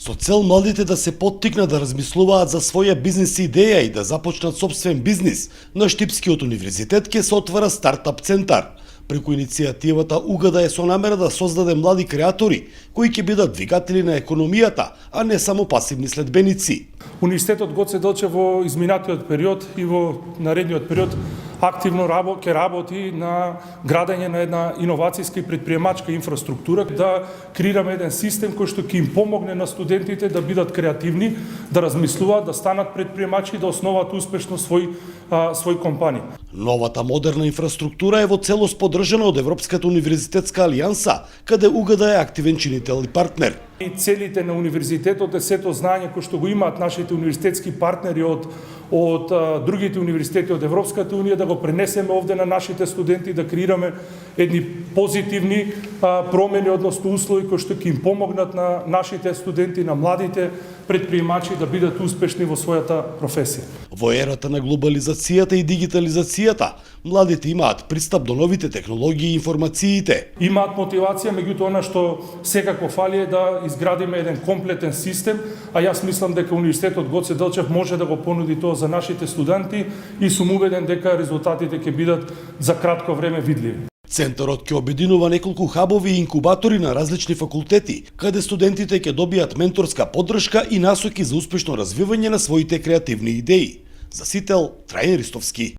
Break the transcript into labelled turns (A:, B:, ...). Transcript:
A: Со цел младите да се поттикнат да размислуваат за своја бизнис идеја и да започнат собствен бизнис, на Штипскиот универзитет ќе се отвара стартап центар. Преку иницијативата УГД е со намера да создаде млади креатори кои ќе бидат двигатели на економијата, а не само пасивни следбеници.
B: Универзитетот Гоце Делчев во изминатиот период и во наредниот период активно ќе работи на градење на една иновацијска и предприемачка инфраструктура, да креираме еден систем кој што ќе им помогне на студентите да бидат креативни, да размислуваат, да станат предприемачи и да основат успешно свој компании.
A: Новата модерна инфраструктура е во целост поддржана од Европската универзитетска алијанса, каде УГД е активен чинител и партнер.
B: И целите на универзитетот е сето знаење кој што го имаат нашите универзитетски партнери од другите универзитети од Европската унија, да го пренесеме овде на нашите студенти, да креираме едни позитивни промени, односно услови кои што ќе им помогнат на нашите студенти, на младите предприемачи да бидат успешни во својата професија.
A: Во ерата на глобализацијата и дигитализацијата, младите имаат пристап до новите технологии и информациите.
B: Имаат мотивација, меѓутоа она што секако фали е да изградиме еден комплетен систем, а јас мислам дека Универзитетот Гоце Делчев може да го понуди тоа за нашите студенти и сум убеден дека резултатите ќе бидат за кратко време видливи.
A: Центарот ќе обединува неколку хабови и инкубатори на различни факултети, каде студентите ќе добијат менторска поддршка и насоки за успешно развивање на своите креативни идеи. За Сител, Трајан Ристовски.